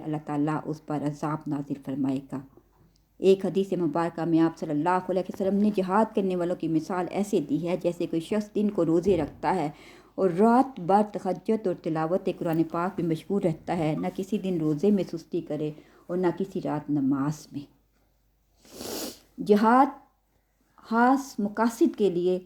اللہ ताला उस पर अज़ाब नाजिल फरमाएगा। एक हदीस मुबारक में आप सल्लल्लाहु अलैहि वसल्लम ने जिहाद करने वालों की मिसाल ऐसे दी है जैसे कोई शख्स दिन को रोज़े रखता है और रात भर तहज्जुद और तिलावत कुरान पाक में मशगूल रहता है, न किसी दिन रोज़े में सुस्ती करे और न किसी रात नमाज में। जिहाद ख़ास मकासद के लिए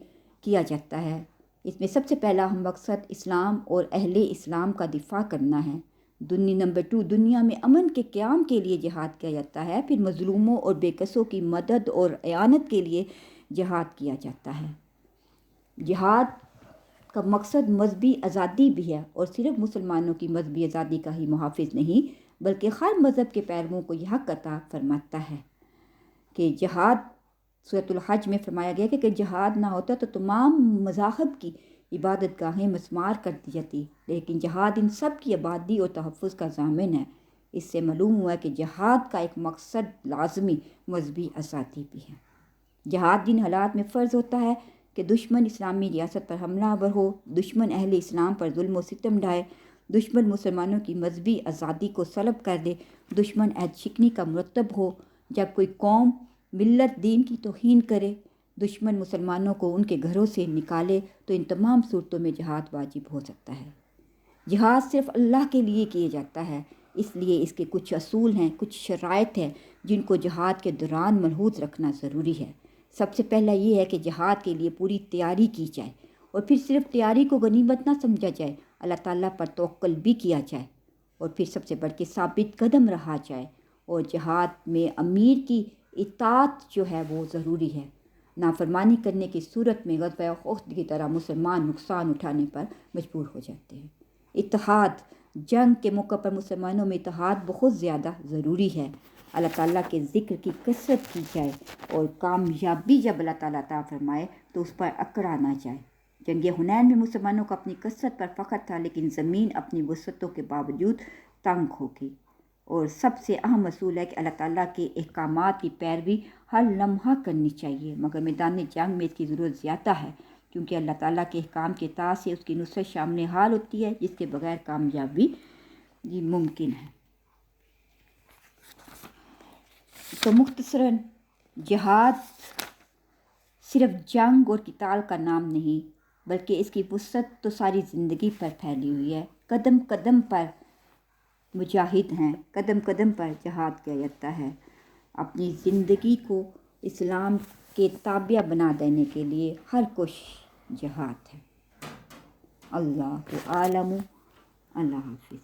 किया जाता है। इसमें सबसे पहला मकसद इस्लाम और अहले इस्लाम का दिफा करना है। नंबर 2, दुनिया में अमन के क़याम के लिए जिहाद किया जाता है। फिर मज़लूमों और बेकसों की मदद और एआनत के लिए जिहाद किया जाता है। जिहाद का मकसद मजहबी आज़ादी भी है और सिर्फ मुसलमानों की मजहबी आज़ादी का ही मुहाफ़िज़ नहीं बल्कि हर मज़हब के पैरवों को यह हक़ अता फरमाता है कि जिहाद सूरतुल हज में फरमाया गया कि जिहाद ना होता तो तमाम मज़ाहब की इबादत गाहें मस्मार कर दी जाती, लेकिन जिहाद इन सब की आबादी और तहफ़्फ़ुज़ का ज़ामिन है। इससे मालूम हुआ कि जिहाद का एक मकसद लाज़मी मजहबी आज़ादी भी है। जिहाद जिन हालात में फ़र्ज़ होता है कि दुश्मन इस्लामी रियासत पर हमलावर हो, दुश्मन अहले इस्लाम पर जुल्म व सितम ढाए, दुश्मन मुसलमानों की मजहबी आज़ादी को सलब कर दे, दुश्मन अहद शिकनी का मुरतब हो, जब कोई कौम मिल्लत दीन की तौहीन करे, दुश्मन मुसलमानों को उनके घरों से निकाले, तो इन तमाम सूरतों में जिहाद वाजिब हो सकता है। जिहाद सिर्फ़ अल्लाह के लिए किया जाता है, इसलिए इसके कुछ असूल हैं, कुछ शराइत हैं जिनको जिहाद के दौरान मलहूज़ रखना ज़रूरी है। सबसे पहला ये है कि जिहाद के लिए पूरी तैयारी की जाए और फिर सिर्फ तैयारी को गनीमत ना समझा जाए, अल्लाह ताला पर तवक्कुल भी किया जाए और फिर सबसे बढ़ के साबित कदम रहा जाए। और जिहाद में अमीर की इताअत जो है वो ज़रूरी है। नाफरमानी करने की सूरत में ग़ज़वा उहद की तरह मुसलमान नुकसान उठाने पर मजबूर हो जाते हैं। इत्तेहाद, जंग के मौक़े पर मुसलमानों में इत्तेहाद बहुत ज़्यादा ज़रूरी है। अल्लाह ताला के ज़िक्र की कसरत की जाए और कामयाबी जब अल्लाह ताला अता फरमाए तो उस पर अकड़ा ना जाए। जंग हुनैन में मुसलमानों को अपनी कसरत पर फ़ख्र था, लेकिन ज़मीन अपनी वसअतों के बावजूद तंग होगी। और सबसे अहम असूल है कि अल्लाह ताला के अहकामात की पैरवी हर लम्हा करनी चाहिए, मगर मैदान जंग में इसकी ज़रूरत ज़्यादा है क्योंकि अल्लाह ताला के अहकाम के ताक़ से उसकी नुसरत सामने हाल होती है, जिसके बगैर कामयाबी मुमकिन है। तो मुख्तसरन जिहाद सिर्फ जंग और किताल का नाम नहीं बल्कि इसकी वुसअत तो सारी ज़िंदगी पर फैली हुई है। कदम कदम पर मुजाहिद हैं, कदम कदम पर जिहाद किया जाता है। अपनी ज़िंदगी को इस्लाम के ताबिया बना देने के लिए हर कोशिश जिहाद है। अल्लाह आलम। अल्लाह हाफ़िज़।